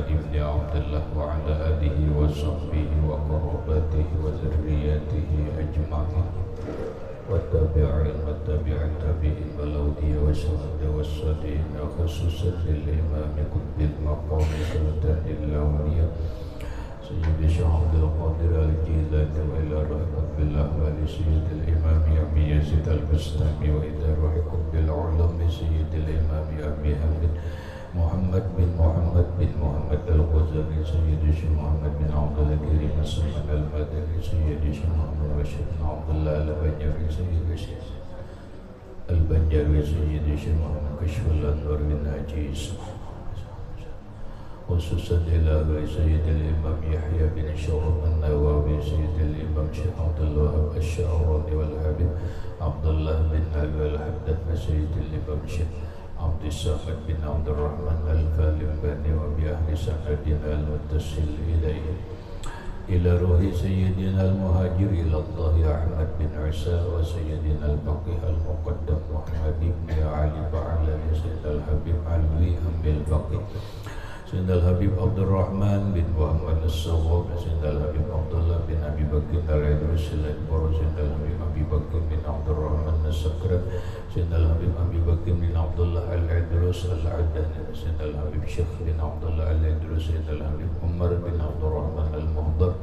بن عبد الله وعلى آله وصحبه وقرابته وذريته أجمعين والتابعين والتابع التابعين والأولياء والشهداء والصالحين خصوصا للإمام قطب المقام سلطان الأولياء سيد الشيخ عبد القادر الجيلاني وإلى روح قطب الأحوال سيد الإمام أبي يزيد البستامي وإلى روح قطب العلوم سيد الإمام أبي حمد محمد بن محمد بن محمد الغزالي سيد الشيخ محمد بن عبد الله الكريم السلمان المدني سيد الشيخ محمد رشيد بن عبد الله البنجري سيد الشيخ البنجري سيد الشيخ محمد كشف الأنوار بن عجيز خصوصا إلى سيد الإمام يحيى بن شرف النووي سيد الإمام شيخ عبد الوهاب الشعراني والحبيب عبد الله بن أبي الحدث سيد الإمام شيخ عبد الصمد بن عبد الرحمن الفالباني وبأهل سندنا المتصل إليه إلى روح سيدنا المهاجر إلى الله أحمد بن عيسى وسيدنا الفقيه المقدم محمد بن علي بعلوي سيد الحبيب علوي أم الفقيه سيد الحبيب عبد الرحمن بن محمد الصواب سيد الحبيب عبد الله بن أبي بكر العدوس الأكبر سيد الحبيب أبي بكر بن عبد الرحمن السكرت سيد الحبيب أبي بكر بن عبد الله العدوس العدني سيد الحبيب شيخ بن عبد الله العدوس سيد الحبيب عمر بن عبد الرحمن المهضر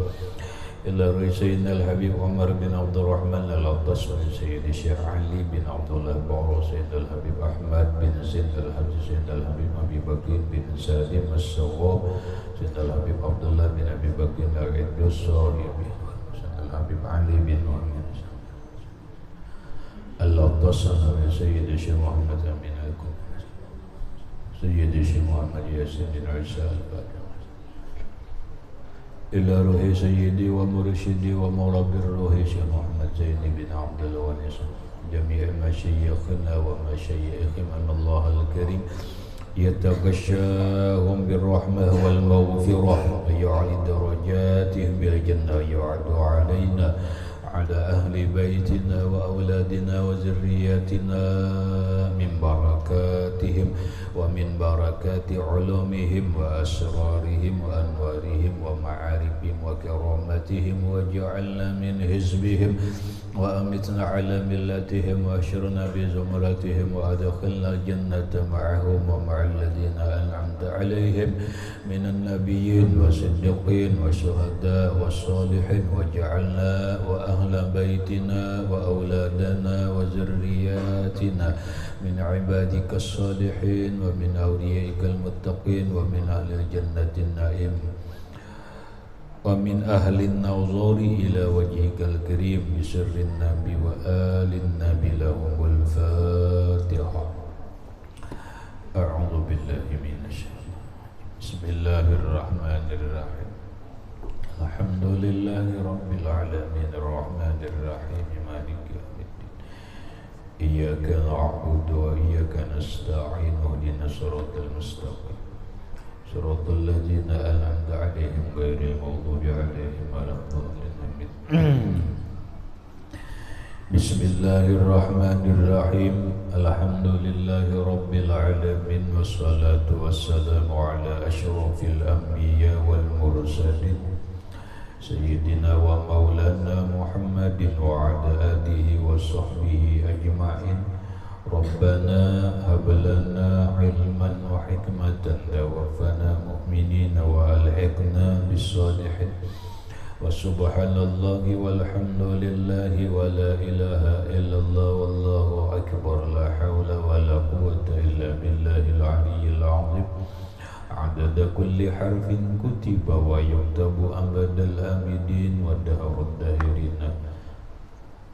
إلى رئيس سيدنا الحبيب عمر بن عبد الرحمن الأطس سيد الشيخ علي بن عبد الله بارو سيد الحبيب أحمد بن زيد الحبيب سيد الحبيب أبي بكر بن سالم السواب سيد الحبيب عبد الله بن أبي بكر العدوس صاحبي سيد الحبيب علي بن محمد الأطس سيد الشيخ محمد أمين سيد الشيخ محمد ياسين بن عيسى الفاتح إلى روح سيدي ومرشدي ومربي الروح شيخ محمد زين بن عبد الونيس جميع مشايخنا ومشايخنا من الله الكريم يتغشاهم بالرحمة والمغفرة ويعلي درجاتهم بالجنة يعد علينا على أهل بيتنا وأولادنا وذرياتنا من بركاتهم ومن بركات علومهم وأسرارهم وأنوارهم ومعارفهم وكرامتهم واجعلنا من حزبهم وأمتنا على ملتهم وأشرنا بزمرتهم وأدخلنا الجنة معهم ومع الذين أنعمت عليهم من النبيين والصديقين والشهداء والصالحين واجعلنا وأهل بيتنا وأولادنا وذرياتنا من عبادك الصالحين ومن أوليائك المتقين ومن أهل الجنة النعيم ومن أهل النظر إلى وجهك الكريم بسر النبي وآل النبي لهم الفاتحة. أعوذ بالله من الشيطان بسم الله الرحمن الرحيم الحمد لله رب العالمين الرحمن الرحيم مالك يوم الدين إياك نعبد وإياك نستعين اهدنا الصراط المستقيم صراط الذين أنعمت عليهم غير المغضوب عليهم ولا الضالين. بسم الله الرحمن الرحيم الحمد لله رب العالمين والصلاة والسلام على أشرف الأنبياء والمرسلين سيدنا ومولانا محمد وعلى آله وصحبه أجمعين. ربنا هب لنا علما وحكمة توفنا مؤمنين وألحقنا بالصالحين. وسبحان الله والحمد لله ولا إله إلا الله والله أكبر لا حول ولا قوة إلا بالله العلي العظيم عدد كل حرف كتب ويكتب أبد الآمدين ودهر الداهرين.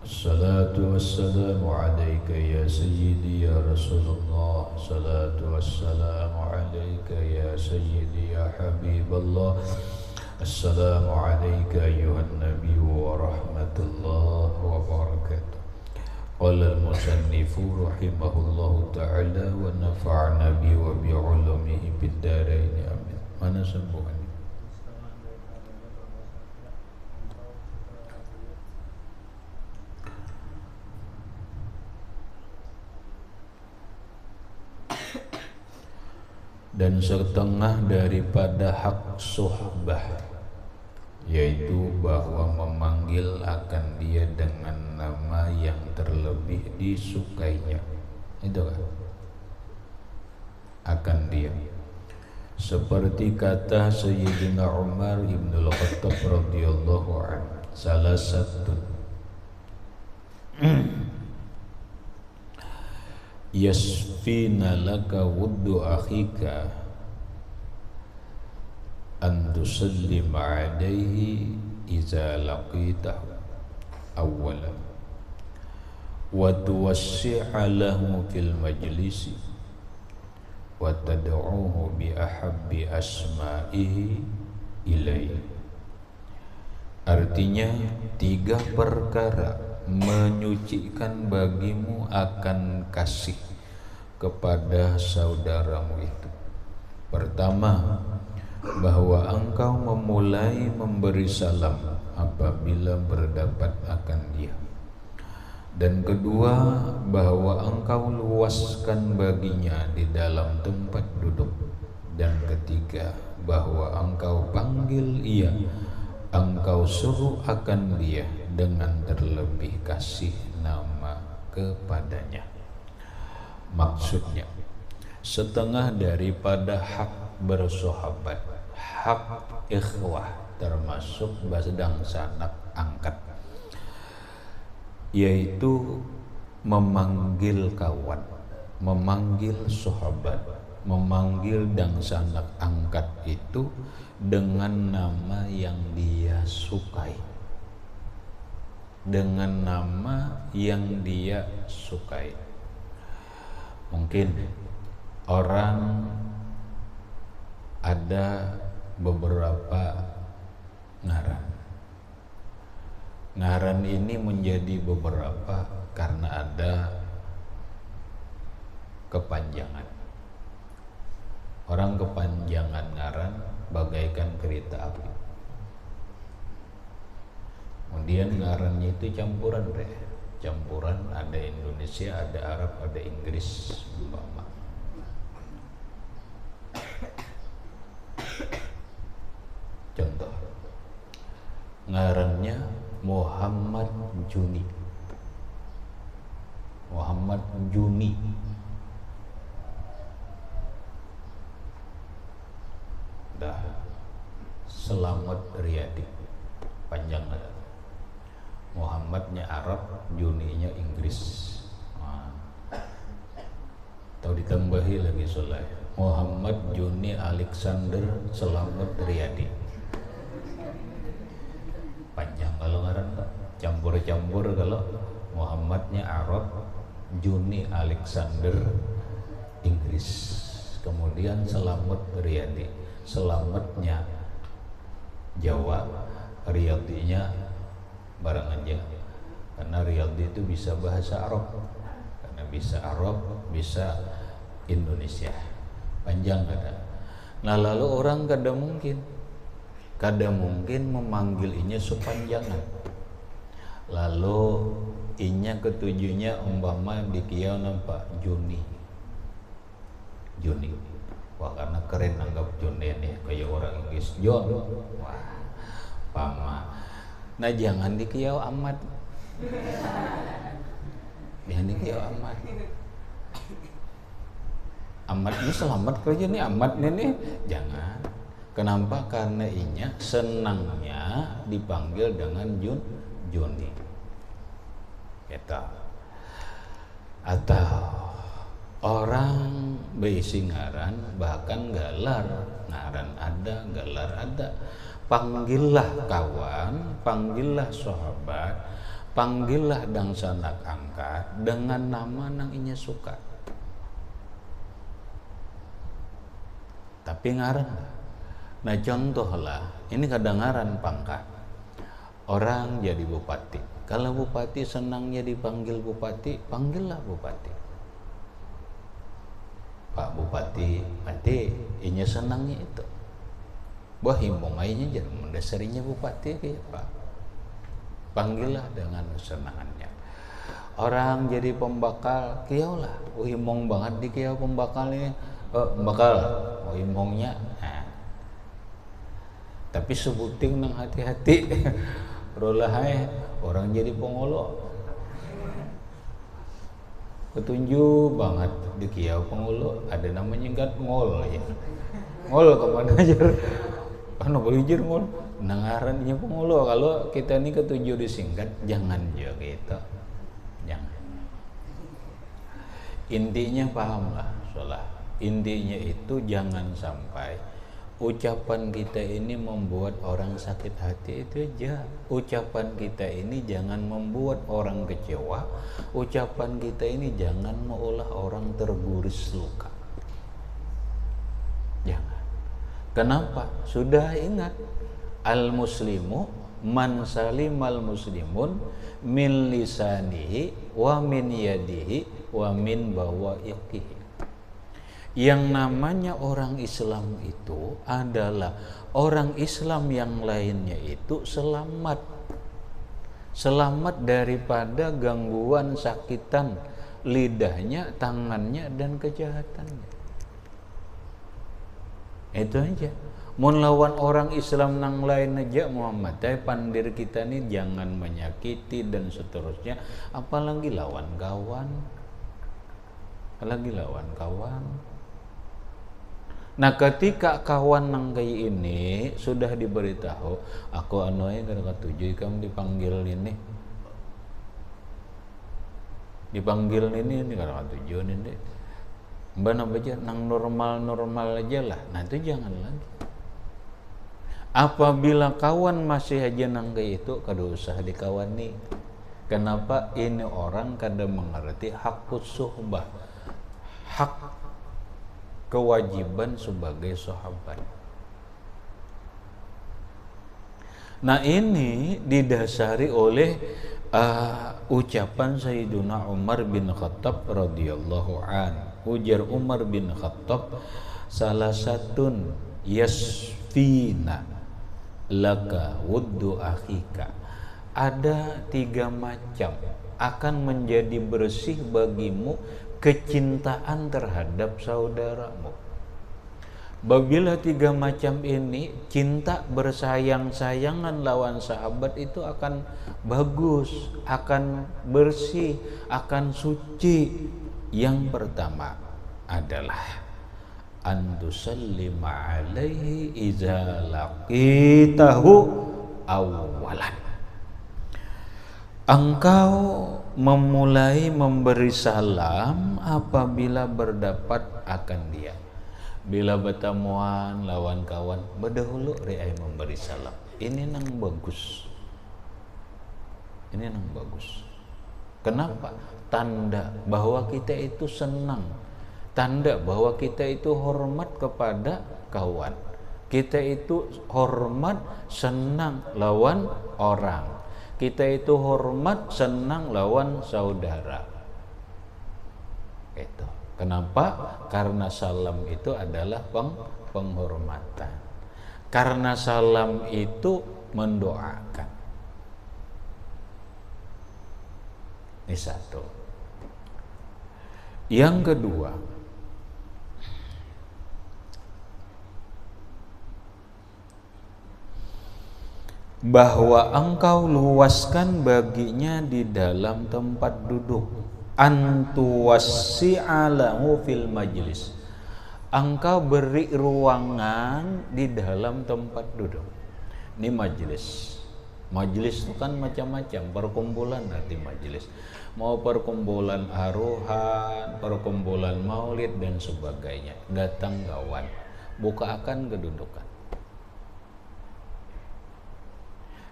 الصلاة والسلام عليك يا سيدي يا رسول الله الصلاة والسلام عليك يا سيدي يا حبيب الله السلام عليك أيها النبي ورحمة الله وبركاته. قال المصنف رحمه الله تعالى ونفعنا به وبعلومه بالدارين آمين. Mana sembuhan? dan setengah daripada hak suhbah, yaitu bahwa memanggil akan dia dengan nama yang terlebih disukainya. Itu kan akan dia, seperti kata Sayyidina Umar ibn al-Khattab radhiyallahu anhu, salah satu yasfina laka wuddu akhika an tusallim alaihi iza laqitahu awwalan wa tuwassi'a lahu fil majlisi wa tad'uhu bi ahabbi asma'ihi ilaihi. Artinya, 3 perkara menyucikan bagimu akan kasih kepada saudaramu itu. Pertama, bahwa engkau memulai memberi salam apabila berdapat akan dia. Dan kedua, bahwa engkau luaskan baginya di dalam tempat duduk. Dan ketiga, bahwa engkau panggil ia, engkau suruh akan dia dengan terlebih kasih nama kepadanya. Maksudnya, setengah daripada hak bersahabat, hak ikhwah, termasuk sedang sanak angkat, yaitu memanggil kawan, memanggil sahabat, memanggil dan sanak angkat itu dengan nama yang dia sukai, dengan nama yang dia sukai. Mungkin orang ada beberapa ngaran ini menjadi beberapa karena ada kepanjangan. Orang kepanjangan ngaran bagaikan kereta api. Kemudian ngarannya itu campuran deh. Campuran, ada Indonesia, ada Arab, ada Inggris umpama. Contoh, ngarannya Muhammad Juni. Muhammad Juni. Dah Selamat Riyadi, panjang ada. Muhammadnya Arab, Juninya Inggris. Atau ditambahi lagi soleh, Muhammad Juni Alexander Selamat Riyadi. Panjang kalau ngaran, campur-campur kalau Muhammadnya Arab, Juni Alexander Inggris. Kemudian Selamat Riyadi, Selamatnya Jawa, Riyadinya barang aja, karena Riyadi itu bisa bahasa Arab, karena bisa Arab, bisa Indonesia, panjang kada. Nah lalu orang kada mungkin memanggil inya sepanjangan. Lalu inya ketujuhnya umpama di kiau nampak Juni. Wah, karena keren anggap Juni nih, kayak orang Inggris John. Wah, pama. Nah jangan di kiau Ahmad. Jangan di kiau Ahmad. Ahmad ini selamat kerja nih, Ahmad nih. Jangan. Kenapa? Karena inya senangnya dipanggil dengan Juni. Gitu. Atau orang berisi ngaran, bahkan galar, ngaran ada, galar ada. Panggillah kawan, panggillah sahabat, panggillah dang sanak angkat dengan nama nang inya suka. Tapi ngaran. Nah contohlah, ini kadang ngaran pangkat. Orang jadi bupati. Kalau bupati senangnya dipanggil bupati, panggillah bupati. Pak Bupati, nanti inya senangnya itu. Wah himbong ainya jangan mendasarinya bupati kayak Pak. Panggillah dengan kesenangannya. Orang jadi pembakal, kiau lah. Himbong banget di kiau pembakal ini. bakal mau imongnya. Nah, tapi sebuting nang hati-hati rolahai orang jadi pengolo ketunjuk banget di kiau pengolo ada namanya gat ngol ya. Ngol kemana aja kan boleh jir ngol nangarannya pengolo. Kalau kita ini ketujuh disingkat jangan juga gitu, jangan. Intinya pahamlah salah. Intinya itu jangan sampai ucapan kita ini membuat orang sakit hati, itu aja. Ucapan kita ini jangan membuat orang kecewa. Ucapan kita ini jangan mengolah orang terguris luka. Jangan. Kenapa? Sudah ingat al-muslimu man salimal muslimun min lisanihi wa min yadihi wa min bawaiqihi. Yang namanya orang Islam itu adalah orang Islam yang lainnya itu selamat daripada gangguan sakitan lidahnya, tangannya, dan kejahatannya. Itu aja. Mun lawan orang Islam nang lain aja Muhammad, pandir kita nih jangan menyakiti dan seterusnya, apalagi lawan kawan. Nah, ketika kawan nang kayak ini sudah diberitahu, aku anunya gara tujuh kamu dipanggil ini gara tujuh ini mbak aja nang normal aja lah. Nah itu jangan lagi. Apabila kawan masih aja nang kayak itu, kada usah dikawani. Kenapa? Ini orang kada mengerti hakus suhbah, hak kewajiban sebagai sahabat. Nah ini didasari oleh ucapan Sayyiduna Umar bin Khattab radhiyallahu an. Ujar Umar bin Khattab, salah satun yasfina laka wuddu akhika. Ada 3 macam akan menjadi bersih bagimu kecintaan terhadap saudaramu. Bila 3 macam ini, cinta bersayang-sayangan lawan sahabat itu akan bagus, akan bersih, akan suci. Yang pertama adalah antusallima alaihi iza laqitahu awalan. Engkau memulai memberi salam apabila berdapat akan dia. Bila bertemuan lawan kawan, berdahulu reai memberi salam. Ini nang bagus. Kenapa? Tanda bahwa kita itu senang, tanda bahwa kita itu hormat kepada kawan, kita itu hormat senang lawan orang, kita itu hormat senang lawan saudara. Itu kenapa? Karena salam itu adalah penghormatan, karena salam itu mendoakan. Ini satu. Yang kedua, bahwa engkau luaskan baginya di dalam tempat duduk. Antuwassi'alahu fil majlis. Engkau beri ruangan di dalam tempat duduk. Ini majlis. Majelis itu kan macam-macam, perkumpulan arti majelis. Mau perkumpulan aruhan, perkumpulan maulid dan sebagainya. Datang kawan, buka akan kedudukan.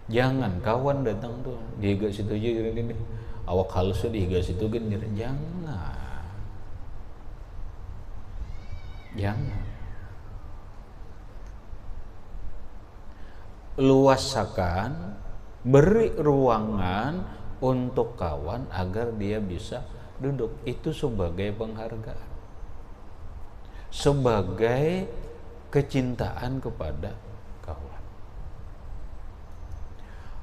Jangan kawan datang tuh dihiga situ aja gini, awak halus dihiga situ gini, jangan. Luasakan, beri ruangan untuk kawan agar dia bisa duduk. Itu sebagai penghargaan, sebagai kecintaan kepada kawan.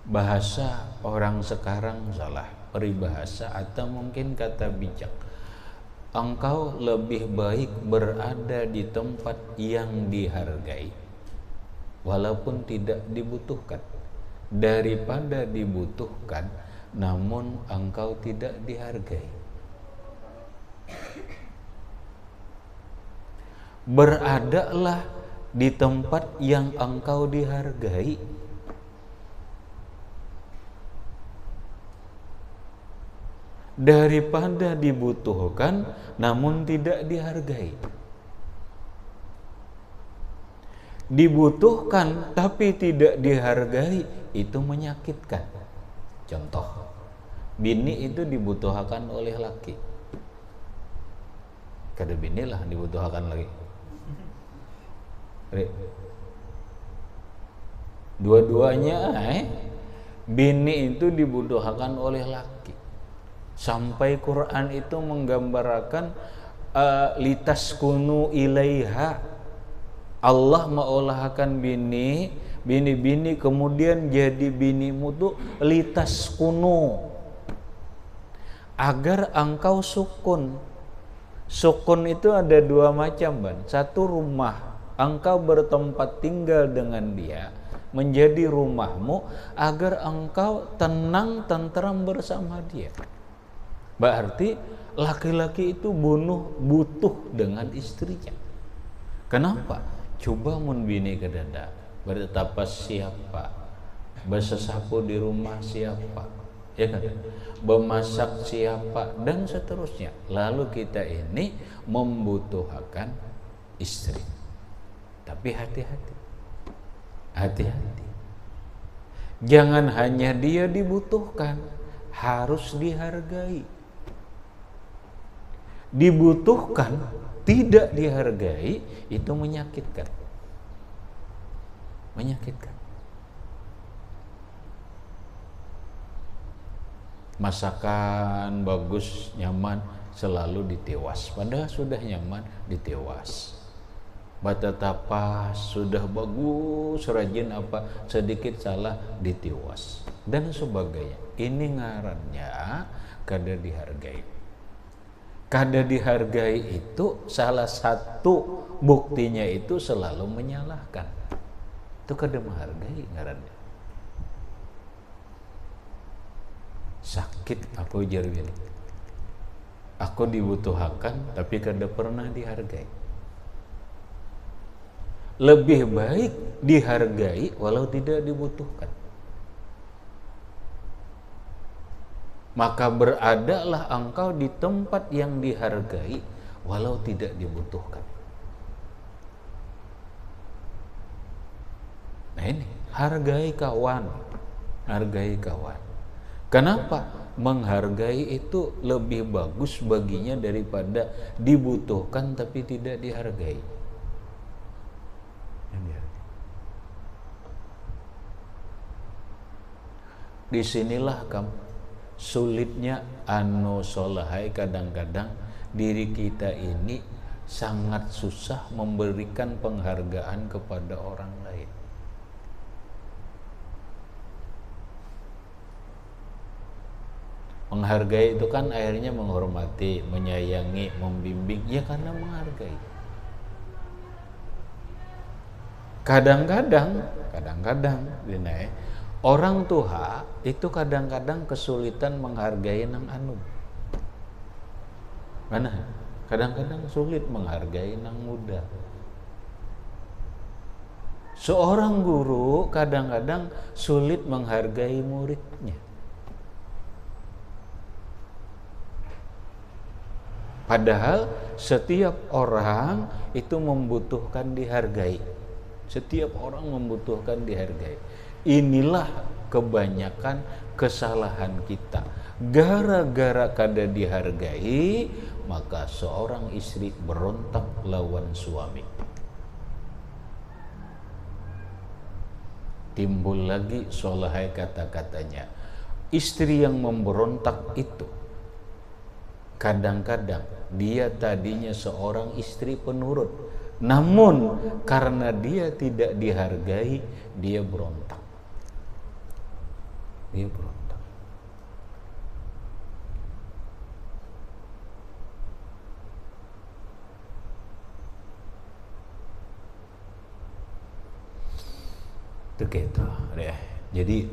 Bahasa orang sekarang salah, peribahasa atau mungkin kata bijak. engkau lebih baik berada di tempat yang dihargai walaupun tidak dibutuhkan daripada dibutuhkan namun engkau tidak dihargai. Beradalah di tempat yang engkau dihargai daripada dibutuhkan namun tidak dihargai. Dibutuhkan tapi tidak dihargai itu menyakitkan. Contoh, bini itu dibutuhkan oleh laki. Kada bini lah dibutuhkan lagi. Dua-duanya bini itu dibutuhkan oleh laki. Sampai Quran itu menggambarkan litaskunu ilaiha. Allah mengolahkan bini kemudian jadi binimu tuh litaskunu agar engkau sukun. Sukun itu ada dua macam, Ban. Satu, rumah, engkau bertempat tinggal dengan dia menjadi rumahmu agar engkau tenang tentram bersama dia. Berarti laki-laki itu butuh dengan istrinya. Kenapa? Coba mun bini kedada bertapa siapa, bersesapu di rumah siapa, ya kan? Memasak siapa dan seterusnya. Lalu kita ini membutuhkan istri. Tapi hati-hati. Hati-hati. Jangan hanya dia dibutuhkan, harus dihargai. Dibutuhkan, tidak dihargai, itu menyakitkan. Menyakitkan. Masakan bagus, nyaman, selalu ditewas. Padahal sudah nyaman, ditewas. Bata tapas sudah bagus, rajin apa, sedikit salah, ditewas. Dan sebagainya. Ini ngarannya kada dihargai. Kada dihargai itu salah satu buktinya itu selalu menyalahkan. Itu kada menghargai ngarannya. Sakit aku ujar bini. Aku dibutuhkan tapi kada pernah dihargai. Lebih baik dihargai walau tidak dibutuhkan. Maka beradalah engkau di tempat yang dihargai walau tidak dibutuhkan. Nah ini, hargai kawan. Hargai kawan. Kenapa? Menghargai itu lebih bagus baginya daripada dibutuhkan tapi tidak dihargai. Disinilah kamu sulitnya solahai. Kadang-kadang diri kita ini sangat susah memberikan penghargaan kepada orang lain. Menghargai itu kan akhirnya menghormati, menyayangi, membimbing, ya karena menghargai. Kadang-kadang Dina, orang tua itu kadang-kadang kesulitan menghargai nang anu. Mana? Kadang-kadang sulit menghargai nang muda. Seorang guru kadang-kadang sulit menghargai muridnya. Padahal setiap orang itu membutuhkan dihargai. Setiap orang membutuhkan dihargai. Inilah kebanyakan kesalahan kita. Gara-gara kada dihargai, maka seorang istri berontak lawan suami. Timbul lagi solahai kata-katanya. Istri yang memberontak itu kadang-kadang dia tadinya seorang istri penurut, namun karena dia tidak dihargai, dia berontak. Dia berontak. Itu gitu deh. Jadi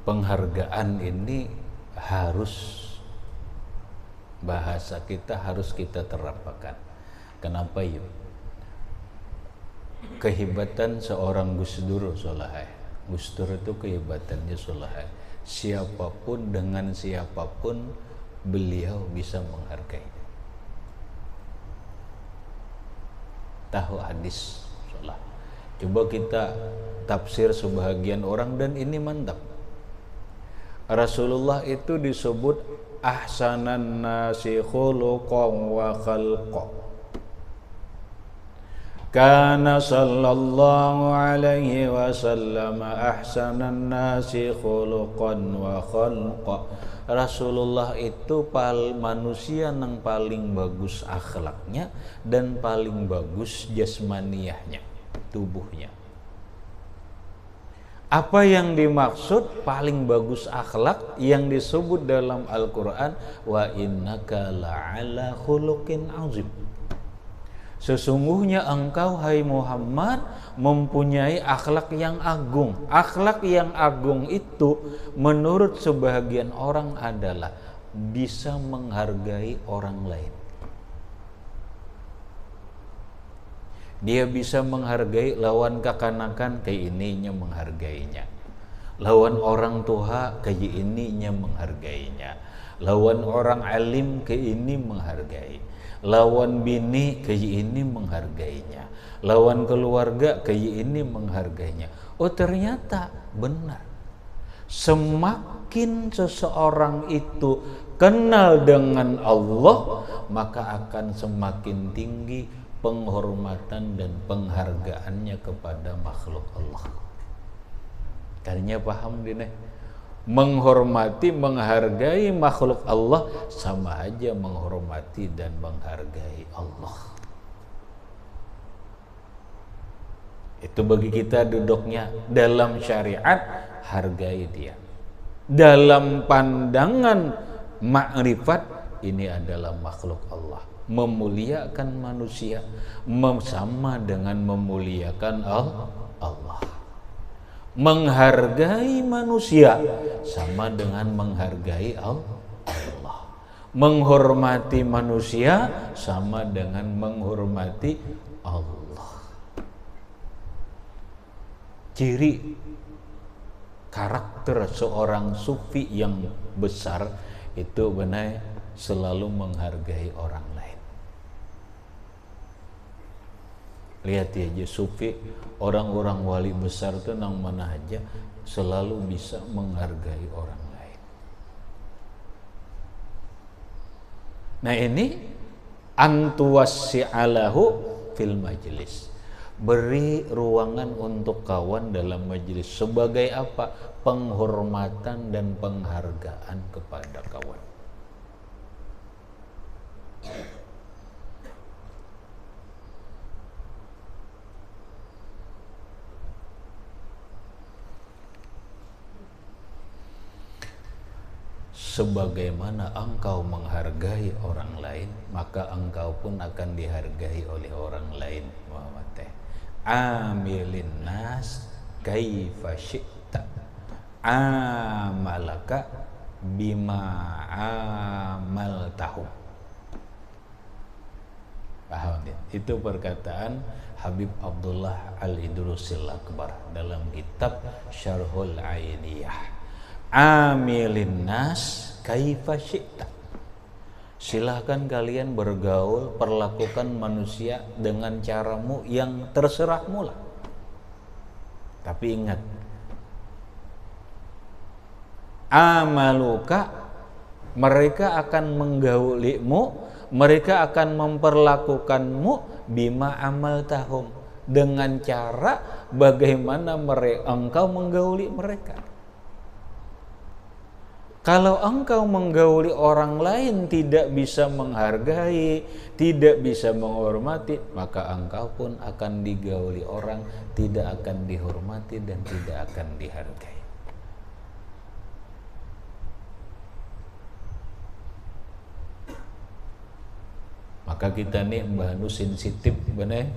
penghargaan ini harus, bahasa kita harus kita terapkan. Kenapa yuk? Kehebatan seorang Gus Dur Solahai. Gus Dur itu kehebatannya Solahai. Siapapun dengan siapapun beliau bisa menghargai. Tahu hadis Solah. Coba kita tafsir sebahagian orang dan ini mantap. Rasulullah itu disebut ahsanan nasi khuluqan wa khalqa. Kana sallallahu alaihi wasallam ahsanan nasi khuluqan wa khalqa. Rasulullah itu manusia yang paling bagus akhlaknya dan paling bagus jasmaniyahnya, tubuhnya. Apa yang dimaksud paling bagus akhlak yang disebut dalam Al-Quran, wa innaka la'ala khuluqin azim. Sesungguhnya engkau hai Muhammad mempunyai akhlak yang agung. Akhlak yang agung itu menurut sebahagian orang adalah bisa menghargai orang lain. Dia bisa menghargai lawan kekanakan, kayak ininya menghargainya. Lawan orang tua, kayak ininya menghargainya. Lawan orang alim, kayak ini menghargai. Lawan bini, kayak ini menghargainya. Lawan keluarga, kayak ini menghargainya. Oh ternyata benar. Semakin seseorang itu kenal dengan Allah, maka akan semakin tinggi penghormatan dan penghargaannya kepada makhluk Allah. Tadinya paham deh, menghormati, menghargai makhluk Allah sama aja menghormati dan menghargai Allah. Itu bagi kita duduknya dalam syariat, hargai dia. Dalam pandangan makrifat, ini adalah makhluk Allah. Memuliakan manusia sama dengan memuliakan Allah. Menghargai manusia sama dengan menghargai Allah. Menghormati manusia sama dengan menghormati Allah. Ciri karakter seorang sufi yang besar itu benar selalu menghargai orang lain. Lihat aja sufi, orang-orang wali besar itu nang mana aja selalu bisa menghargai orang lain. Nah ini antuwassi'alahu fil majlis. Beri ruangan untuk kawan dalam majelis. Sebagai apa? Penghormatan dan penghargaan kepada kawan. Sebagaimana engkau menghargai orang lain, maka engkau pun akan dihargai oleh orang lain. Muhammad teh amilin nas kaifa syi'ta amalaka bima amaltahum. Paham ya? Itu perkataan Habib Abdullah Al-Idrusil Akbar dalam kitab Syarhul Ainiyah. Amilin nas kaifa syi'ta. Silahkan kalian bergaul, perlakukan manusia dengan caramu yang terserahmu lah. Tapi ingat, amaluka, mereka akan menggaulimu, mereka akan memperlakukanmu bima amal tahum, dengan cara bagaimana engkau menggauli mereka. Kalau engkau menggauli orang lain tidak bisa menghargai, tidak bisa menghormati, maka engkau pun akan digauli orang, tidak akan dihormati dan tidak akan dihargai. Maka kita nih mbah nu sensitif bener,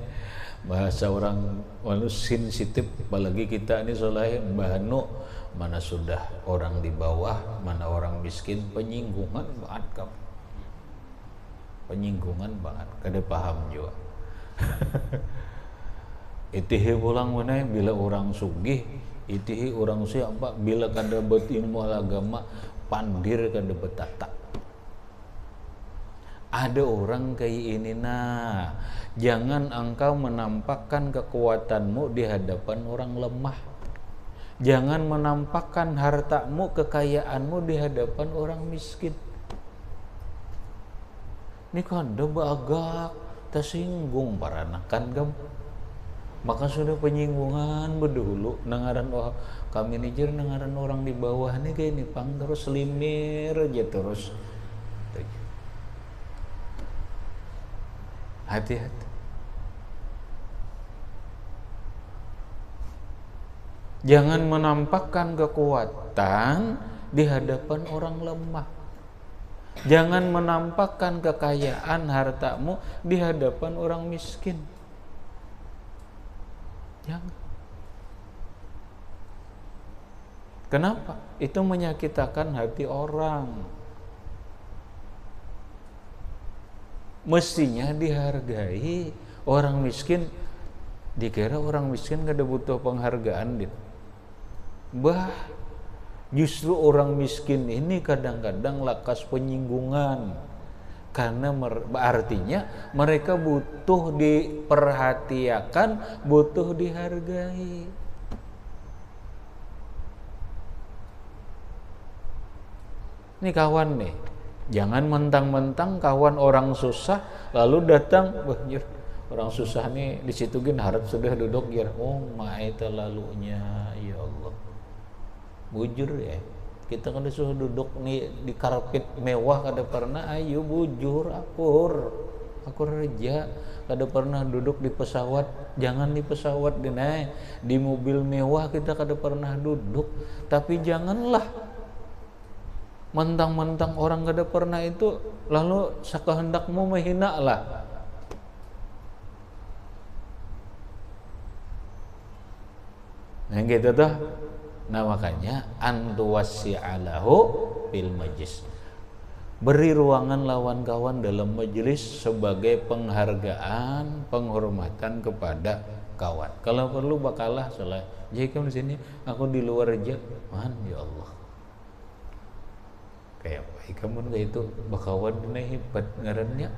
bahasa orang sensitif, apalagi kita ini soleh bahanu, mana sudah orang di bawah, mana orang miskin, penyinggungan banget kamu, penyinggungan banget, kada paham juga. Itihi pulang mana bila orang sugih, itihi orang siapa bila kada berilmu agama, pandir kada betata. Ada orang kayak ini, nah jangan engkau menampakkan kekuatanmu di hadapan orang lemah. Jangan menampakkan hartamu, kekayaanmu di hadapan orang miskin. Ini kada bagak tersinggung para anakan kamu. Maka sudah penyinggungan berdulu nangaran kami nijer nangaran orang di bawah nih kayak ini pang terus limir aja terus. Hati-hati. Jangan menampakkan kekuatan di hadapan orang lemah. Jangan menampakkan kekayaan hartamu di hadapan orang miskin. Jangan. Kenapa? Itu menyakitkan hati orang. Mestinya dihargai. Orang miskin, dikira orang miskin gak ada butuh penghargaan. Bah, justru orang miskin ini kadang-kadang lakas penyinggungan. Karena artinya mereka butuh diperhatikan, butuh dihargai. Ini kawan nih, jangan mentang-mentang kawan orang susah lalu datang, orang susah nih di situ gin harap sudah duduk ya. Oh my terlalunya, ya Allah. Bujur ya. Kita kan disuruh duduk nih di karpet mewah kada pernah, ayo bujur akur reja, kada pernah duduk di pesawat, jangan di pesawat dinaik, di mobil mewah kita kada pernah duduk, tapi janganlah mentang-mentang orang kada pernah itu lalu sakehendakmu menghina lah. Nah gitu tuh. Nah makanya antuwasi'alahu fil majlis. Beri ruangan lawan kawan dalam majelis sebagai penghargaan, penghormatan kepada kawan. Kalau perlu bakalah salah. Jadi kamu di sini, aku di luar aja. Man, ya Allah. Kayak baik kamu kayak itu bakawan ini hebat ngarannya.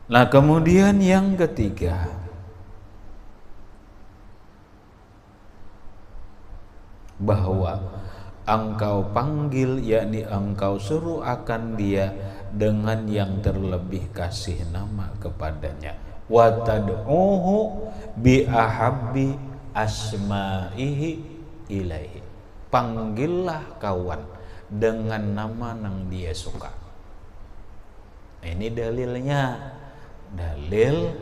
Nah kemudian yang ketiga, bahwa engkau panggil, yakni engkau suruh akan dia dengan yang terlebih kasih nama kepadanya. Wa tad'uhu bi ahabbi asma'ihi ilaihi. Panggillah kawan dengan nama yang dia suka. Ini dalilnya, dalil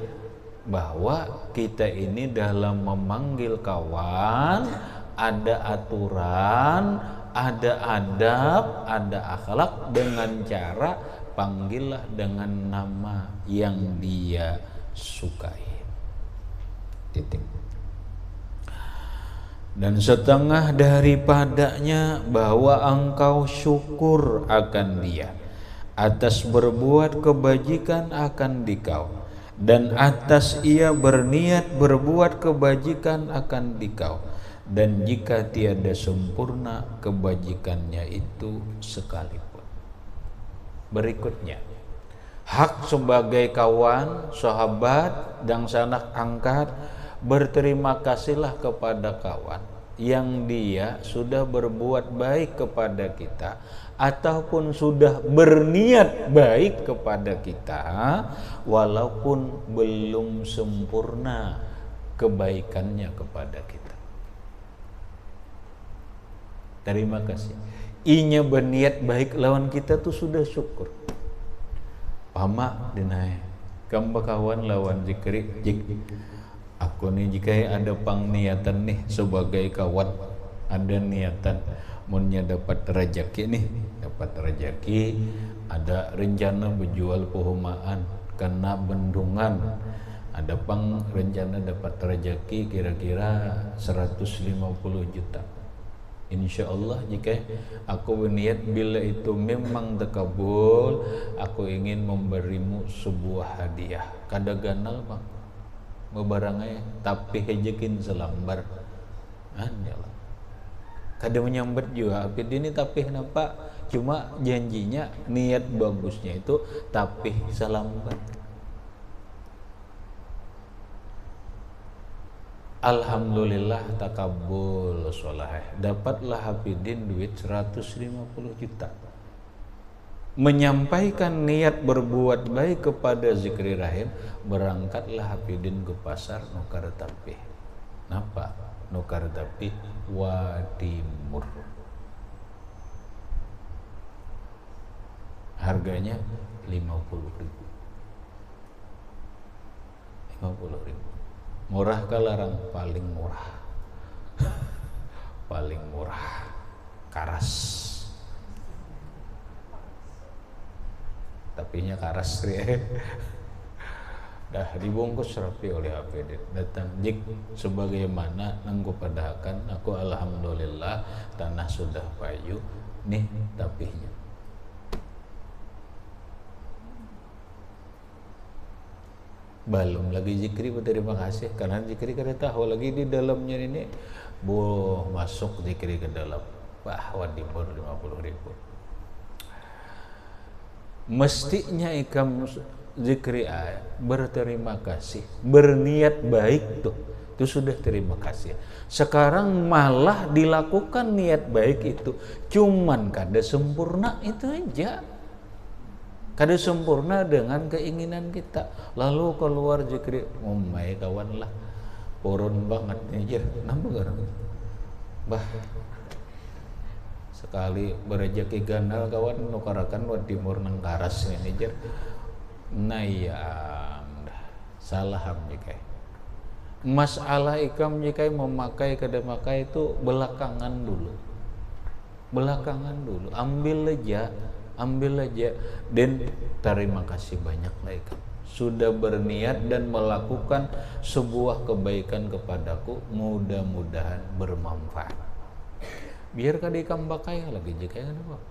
bahwa kita ini dalam memanggil kawan ada aturan, ada adab, ada akhlak, dengan cara panggillah dengan nama yang dia sukai. Titik. Dan setengah daripadanya bahwa engkau syukur akan dia atas berbuat kebajikan akan dikau, dan atas ia berniat berbuat kebajikan akan dikau, dan jika tiada sempurna kebajikannya itu sekalipun. Berikutnya, hak sebagai kawan, sahabat, dan sanak angkat, berterima kasihlah kepada kawan yang dia sudah berbuat baik kepada kita ataupun sudah berniat baik kepada kita walaupun belum sempurna kebaikannya kepada kita. Terima kasih. Inya berniat baik lawan kita tuh sudah syukur. Pama dinai kamba kawan lawan zikri aku nih jika ada pangniatan nih sebagai kawan, ada niatan munnya dapat rezeki nih, dapat rezeki, ada rencana berjual perumahan kena bendungan, Ada pang rencana dapat rezeki kira-kira 150 juta. Insya Allah jika aku berniat bila itu memang terkabul, aku ingin memberimu sebuah hadiah. Kada ganal bang, bebarangnya tapi hejekin selambar. Anjalah. Kada menyambat juga apit ini tapi kenapa? Cuma janjinya niat bagusnya itu tapi selambar. Alhamdulillah takabul sholaheh. Dapatlah Hafidin duit 150 juta. Menyampaikan niat berbuat baik kepada Zikri Rahim, berangkatlah Hafidin ke pasar nukar tapih. Napa? Nukar tapih Wadimur. Harganya 50.000. 50.000. Murah ke larang? Paling murah. Paling murah. Karas. Tapinya karas ya. Dah dibungkus rapi oleh Hafidin. Datang jik sebagaimana nanggu padahakan aku alhamdulillah tanah sudah payu nih tapihnya. Belum lagi zikri berterima kasih karena zikri kada tahu lagi di dalamnya ini masuk zikri ke dalam. Wah, Wadimur 50.000. Mestinya ikam zikri berterima kasih, berniat baik tuh. Itu sudah terima kasih. Sekarang malah dilakukan niat baik itu cuman kada sempurna itu aja. Kada sempurna dengan keinginan kita. Lalu keluar zikri, umai kawan lah, porun banget nih jer, nambah garang. Bah, sekali berejeki ganal kawan nukarakan Wadimur nang karas ini jer. Nayam, salah jika. Masalah ikam jika memakai kada makai itu belakangan dulu. Belakangan dulu, ambil aja dan terima kasih banyak lah ikam sudah berniat dan melakukan sebuah kebaikan kepadaku, mudah-mudahan bermanfaat. Biar kada ikam pakai lagi jika apa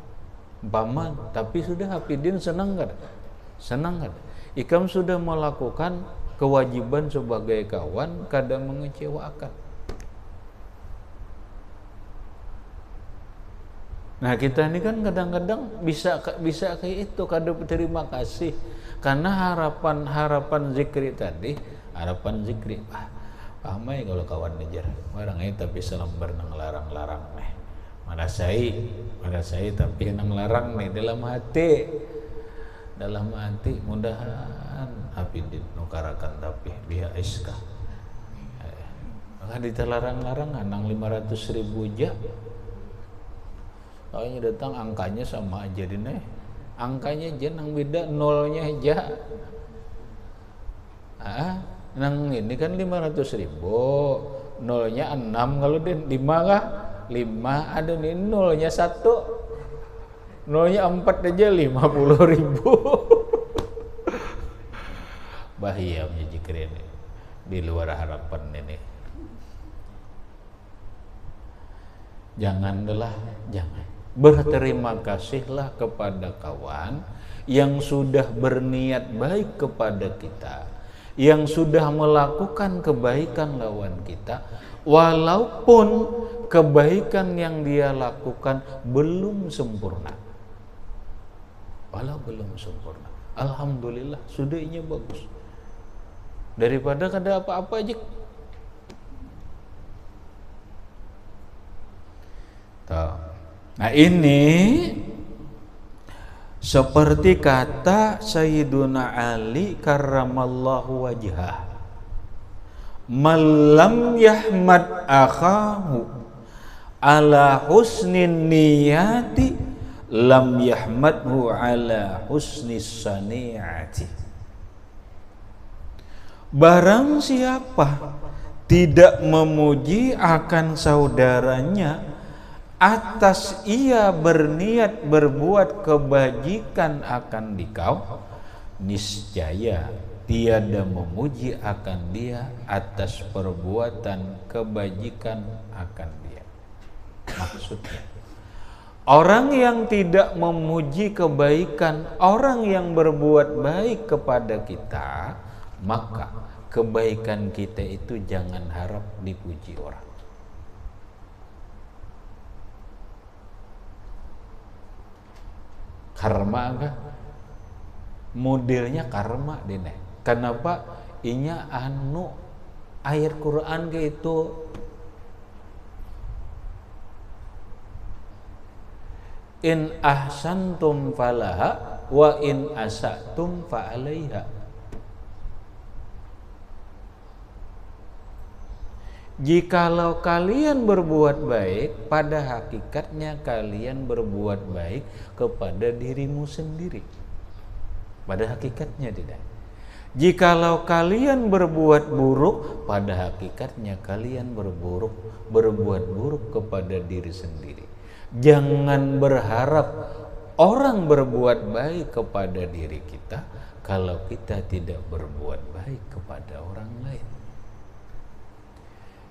paman, tapi sudah Hafidin senang kada? Senang kada? Ikam sudah melakukan kewajiban sebagai kawan, kada mengecewakan. Nah kita ini kan kadang-kadang bisa kayak itu, kada berterima kasih karena harapan zikri tadi, harapan zikri. Pamai kalau kawan ngejar barang itu tapi selembar nang larang-larang nih. Mana saya tapi nang larang nih dalam hati mudahan Hafidin nukarakan tapi biha iska. Maka ditelarang-larang nang 500.000 aja. Kayaknya datang angkanya sama aja deh, angkanya aja nang beda nolnya aja. Nang ini kan 500.000, nolnya 6 kalau den 5 kah? 5 ada nih nolnya 1, nolnya 4 aja 50.000. Bahaya menjadi ini di luar harapan ini. Jangan. Berterima kasihlah kepada kawan yang sudah berniat baik kepada kita, yang sudah melakukan kebaikan lawan kita, walaupun kebaikan yang dia lakukan belum sempurna. Walau belum sempurna, alhamdulillah sudahnya bagus. Daripada kada apa-apa aja. Nah ini seperti kata Sayyiduna Ali karramallahu wajhah, "Malam yahmad akhahu ala husnin niyati lam yahmadhu ala husnis sani'ati." Barang siapa tidak memuji akan saudaranya atas ia berniat berbuat kebajikan akan dikau, niscaya tiada memuji akan dia atas perbuatan kebajikan akan dia. Maksudnya, orang yang tidak memuji kebaikan orang yang berbuat baik kepada kita, maka kebaikan kita itu jangan harap dipuji orang. Karma kah? Modelnya karma dene. Kenapa? Inya anu ayat Quran ke itu in ahsantum falaha wa in asatum fa alaiha. Jikalau kalian berbuat baik, pada hakikatnya kalian berbuat baik kepada dirimu sendiri. Pada hakikatnya tidak. Jikalau kalian berbuat buruk, pada hakikatnya kalian berbuat buruk kepada diri sendiri. Jangan berharap orang berbuat baik kepada diri kita kalau kita tidak berbuat baik kepada orang lain.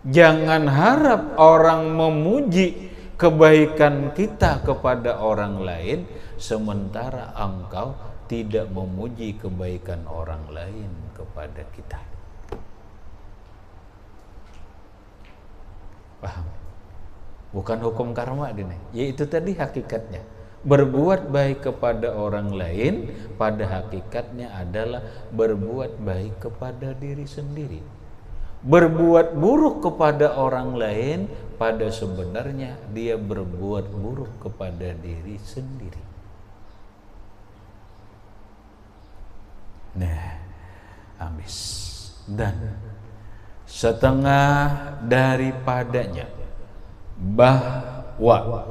Jangan harap orang memuji kebaikan kita kepada orang lain sementara engkau tidak memuji kebaikan orang lain kepada kita. Paham? Bukan hukum karma ini, yaitu tadi hakikatnya. Berbuat baik kepada orang lain pada hakikatnya adalah berbuat baik kepada diri sendiri. Berbuat buruk kepada orang lain pada sebenarnya dia berbuat buruk kepada diri sendiri. Nah, habis. Dan setengah daripadanya bahwa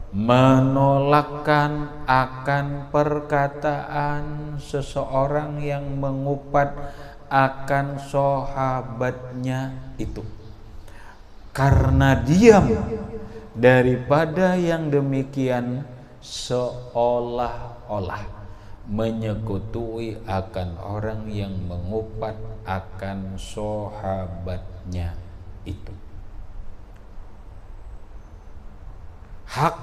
menolakkan akan perkataan seseorang yang mengupat akan sahabatnya itu karena diam daripada yang demikian seolah-olah menyekutui akan orang yang mengupat akan sahabatnya itu. Hak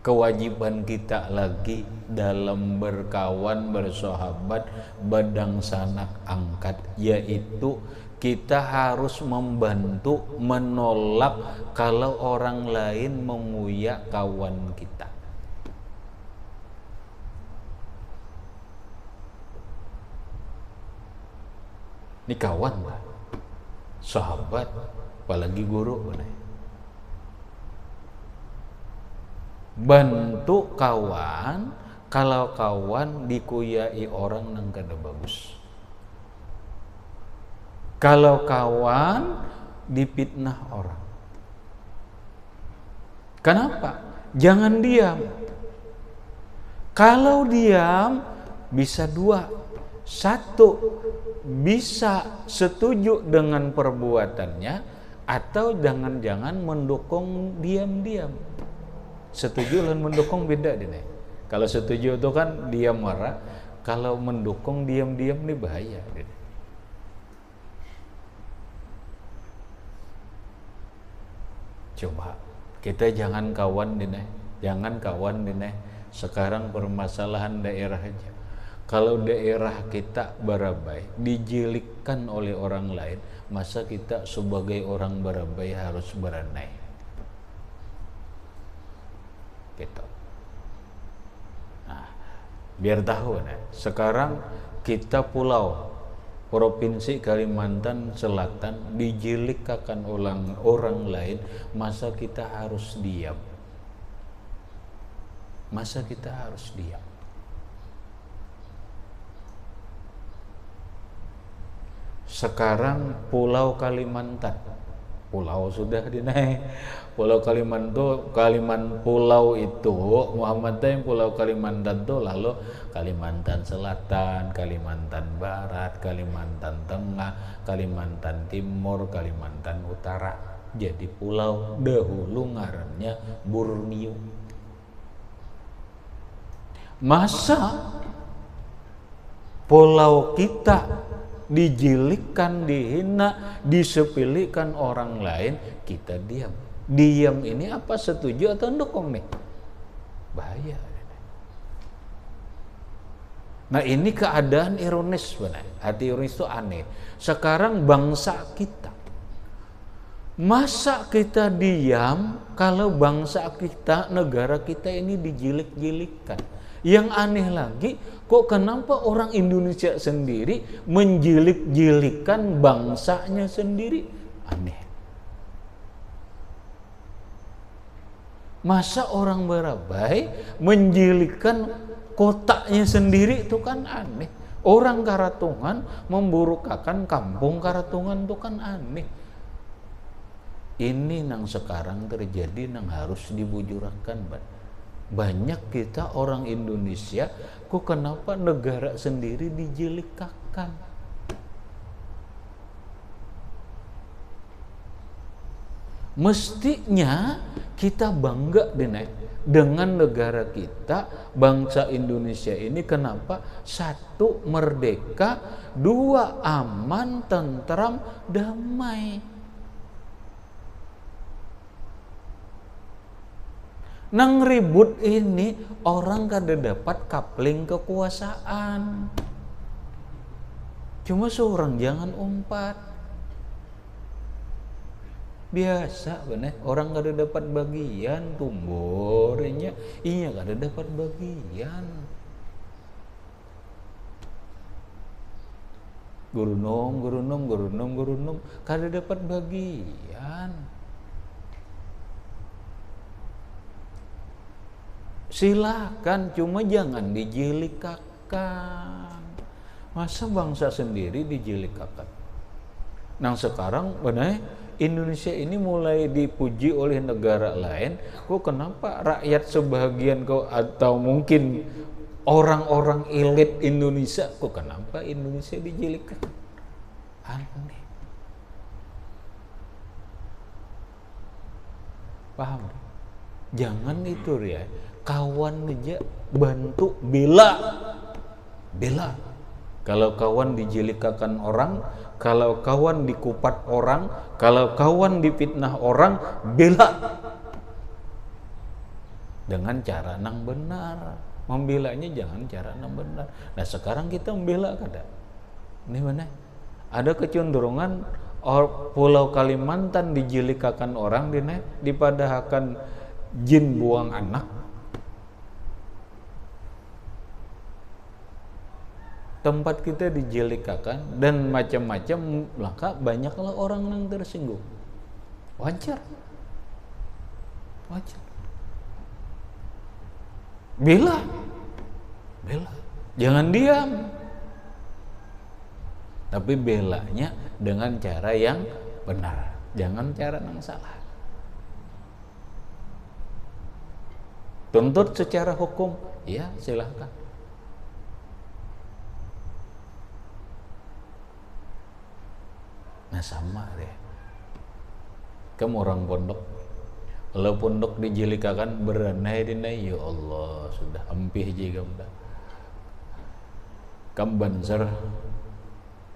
kewajiban kita lagi dalam berkawan, bersahabat, badang sanak angkat, yaitu kita harus membantu menolak kalau orang lain menguyak kawan kita. Ini kawan lah, sahabat, apalagi guru. Bantu kawan kalau kawan dikuyai orang nang kada bagus. Kalau kawan dipitnah orang. Kenapa? Jangan diam. Kalau diam bisa dua. Satu, bisa setuju dengan perbuatannya atau jangan-jangan mendukung diam-diam. Setuju dan mendukung beda deh. Kalau setuju itu kan diam marah, kalau mendukung diam-diam ini bahaya deh. Coba kita jangan kawan deh, jangan kawan deh. Sekarang permasalahan daerah aja. Kalau daerah kita barabai dijelikkan oleh orang lain, masa kita sebagai orang barabai harus beranai? Gitu. Nah, biar tahu nah, sekarang kita pulau Provinsi Kalimantan Selatan dijilik akan orang lain, masa kita harus diam? Masa kita harus diam? Sekarang Pulau Kalimantan, pulau sudah dinaik. Pulau Kalimantan pulau itu Muhammad yang Pulau Kalimantan itu lalu Kalimantan Selatan, Kalimantan Barat, Kalimantan Tengah, Kalimantan Timur, Kalimantan Utara. Jadi pulau dahulu ngarannya Borneo. Masa pulau kita dijilikkan, dihina, disepilikan orang lain, kita diam. Diam ini apa setuju atau mendukung nih? Bahaya. Nah ini keadaan ironis benar. Hati ironis itu aneh. Sekarang bangsa kita, masa kita diam kalau bangsa kita, negara kita ini dijilik-jilikkan? Yang aneh lagi, kok kenapa orang Indonesia sendiri menjilik-jilikkan bangsanya sendiri? Aneh. Masa orang Barabai menjilikkan kotaknya sendiri, itu kan aneh. Orang Karatungan memburukakan kampung Karatungan, itu kan aneh. Ini nang sekarang terjadi nang harus dibujurakan. Banyak kita orang Indonesia, kok kenapa negara sendiri dijilikakan? Mestinya kita bangga dengan negara kita, bangsa Indonesia ini. Kenapa? Satu, merdeka. Dua, aman, tentram, damai. Nang ribut ini orang kada dapat kapling kekuasaan. Cuma seorang jangan umpat. Biasa bener, orang kada dapat bagian tumbornya, iya kada dapat bagian. Gurunom kada dapat bagian. Silakan, cuma jangan dijilikakan. Masa bangsa sendiri dijilikakan? Nah sekarang bener, Indonesia ini mulai dipuji oleh negara lain. Kok kenapa rakyat sebagian atau mungkin orang-orang elit Indonesia, kok kenapa Indonesia dijilikan? Aneh. Paham? Jangan itu ya. Kawan aja bantu bela. Kalau kawan dijilikakan orang, kalau kawan dikupat orang, kalau kawan difitnah orang, bela dengan cara nang benar. Membelanya jangan cara nang benar. Nah sekarang kita membela kada. Ini mana? Ada kecenderungan Pulau Kalimantan dijilikakan orang, dipadahakan jin buang anak. Tempat kita dijilikakan dan macam-macam, maka banyaklah orang yang tersinggung. Wajar. Bela. Jangan diam. Tapi belanya dengan cara yang benar, jangan cara yang salah. Tuntut secara hukum, ya silahkan. Nah sama deh. Kamu orang pondok, kalau pondok dijilikakan beranai-dinai, ya Allah sudah ampih jika mudah. Kam banser,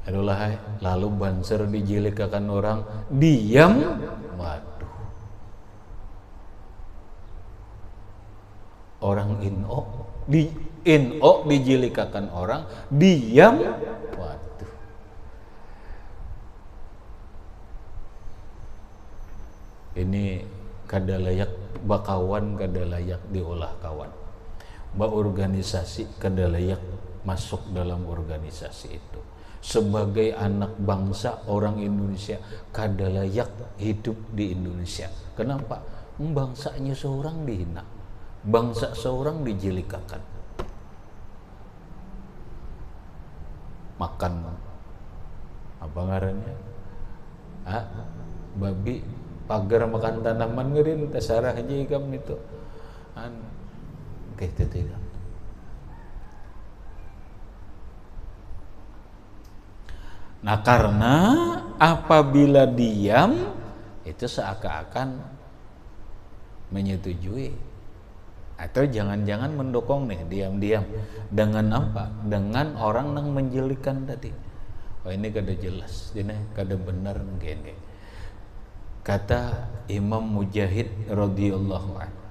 adulah, lalu banser dijilikakan orang, diam, waduh. Orang inok dijilikakan orang, diam, waduh. Ini kada layak bakawan, kada layak diolah kawan. Organisasi kada layak masuk dalam organisasi itu. Sebagai anak bangsa orang Indonesia kada layak hidup di Indonesia. Kenapa? Bangsanya seorang dihina, bangsa seorang dijilikakan. Makan apa ngarannya? Babi pagar makan tanaman ngerin tasarah aja ikam itu gitu tidak. Nah karena apabila diam itu seakan-akan menyetujui, Atau jangan-jangan mendukung nih diam-diam dengan apa? Dengan orang yang menjelikan tadi. Oh ini kada jelas, ini kada benar gini. Kata Imam Mujahid radhiyallahu anhu,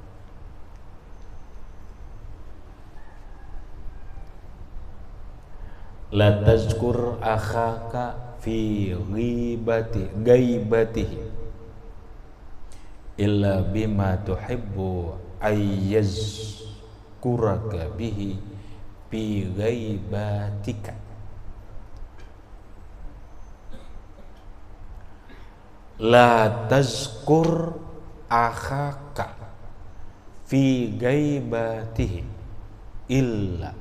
la tazkur akhaka fi gaibatihi illa bima tuhibbu ayyazkuraka bihi fi gaibatika. La tazkur akhaka fi gaibatihi illa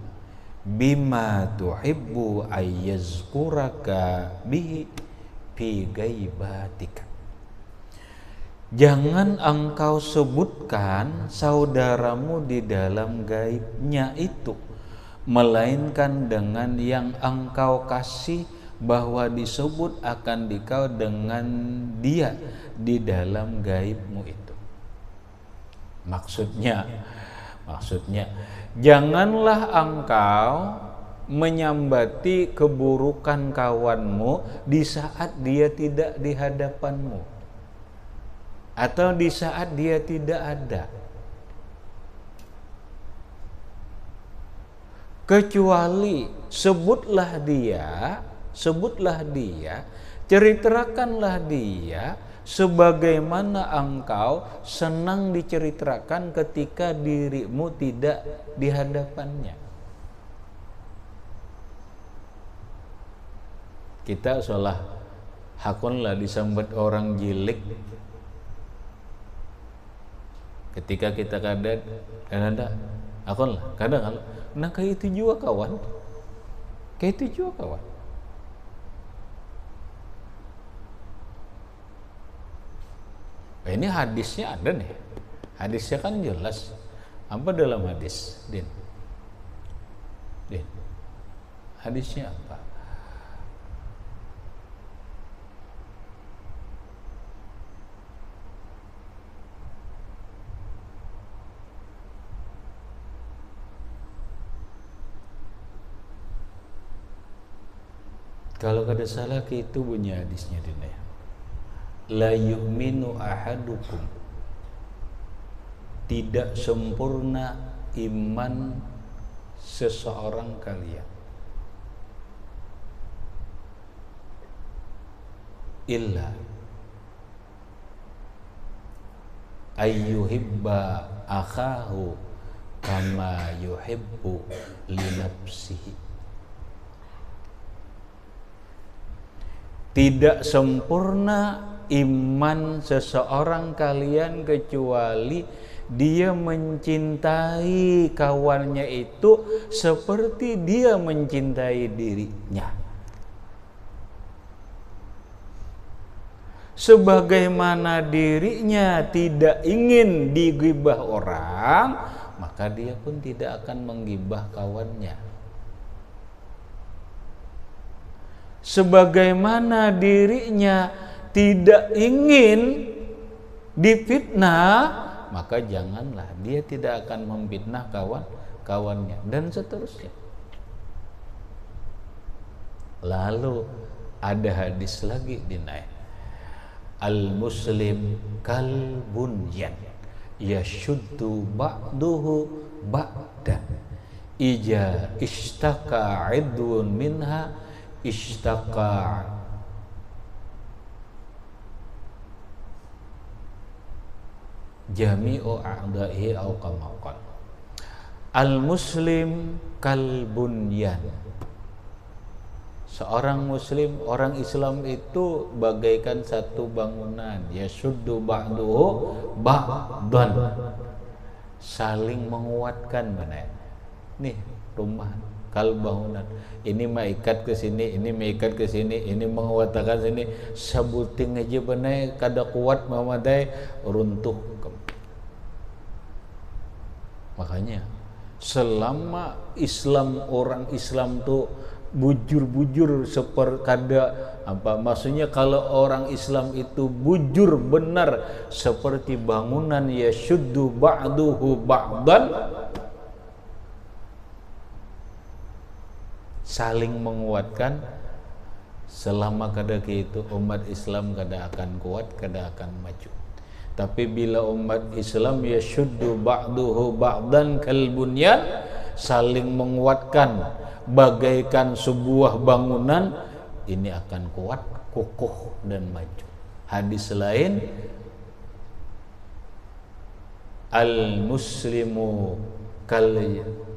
bima tuhibbu ayyazkuraka bihi fi gaibatika. Jangan engkau sebutkan saudaramu di dalam gaibnya itu, melainkan dengan yang engkau kasih bahwa disebut akan dikau dengan dia di dalam gaibmu itu. Maksudnya janganlah engkau menyambati keburukan kawanmu di saat dia tidak di hadapanmu atau di saat dia tidak ada, kecuali sebutlah dia, ceritakanlah dia sebagaimana engkau senang diceritakan ketika dirimu tidak di hadapannya. Kita seolah hakunlah disambut orang jilik ketika kita kadang hakunlah kadang nah kayak itu juga kawan. Nah, ini hadisnya ada nih. Hadisnya kan jelas. Apa dalam hadis, Din? Hadisnya apa? Kalau kada salah itu bunyi hadisnya, Din. La yu'minu ahadukum, tidak sempurna iman seseorang kalian, illa ayyuhibba akhahu kama yuhibbu li nafsihi. Tidak sempurna iman seseorang kalian kecuali dia mencintai kawannya itu seperti dia mencintai dirinya. Sebagaimana dirinya tidak ingin digibah orang, maka dia pun tidak akan menggibah kawannya. Sebagaimana dirinya tidak ingin difitnah, maka janganlah dia tidak akan memfitnah kawannya, dan seterusnya. Lalu ada hadis lagi dinaik, al-muslim kal bunyan yashuddu ba'duhu ba'dan ija ishtaka idun minha ishtaka jami'u a'dahi au kama qala. Al-muslim kal bunyan. Seorang muslim, orang Islam itu bagaikan satu bangunan, yasuddu ba'duhu ba'dan, saling menguatkan. Mana nih rumah kal bangunan, ini maikat ke sini, ini maikat ke sini, ini menguatkan sini, sabuting aja benar kada kuat mamadai runtuh. Makanya selama Islam, orang Islam tuh bujur-bujur seperti apa maksudnya, kalau orang Islam itu bujur benar seperti bangunan yashuddu ba'duhu ba'dan, saling menguatkan, selama kada itu umat Islam kada akan kuat, kada akan maju. Tapi bila umat Islam yashuddu ba'duhu ba'dan kal bunyan, saling menguatkan bagaikan sebuah bangunan, ini akan kuat, kokoh dan maju. Hadis lain, al muslimu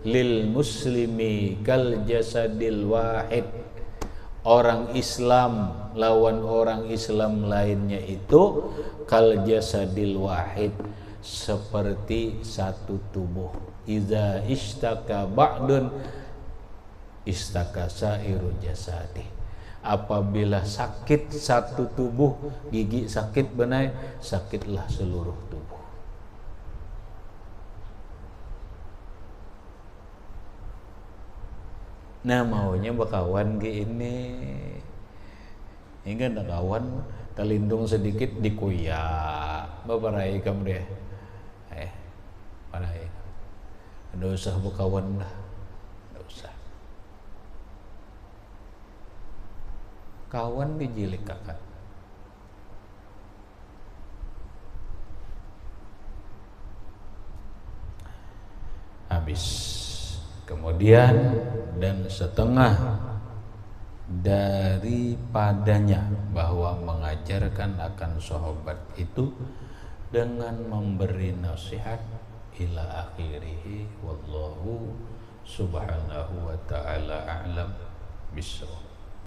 lil muslimi kal jasadil wahid, orang Islam lawan orang Islam lainnya itu kal jasadil wahid, seperti satu tubuh. Iza ishtaka ba'dun istaka sairu jasadi, apabila sakit satu tubuh, gigi sakit benai, sakitlah seluruh tubuh. Nah maunya bakawan ke ini kan kawan terlindung sedikit dikuyak baparai kamu deh, parai, nggak usah bakawan lah, nggak usah. Kawan dijilik kakak. Habis. Kemudian dan setengah daripadanya bahwa mengajarkan akan sahabat itu dengan memberi nasihat ila akhirih, wallahu subhanahu wa ta'ala a'lam bissawab.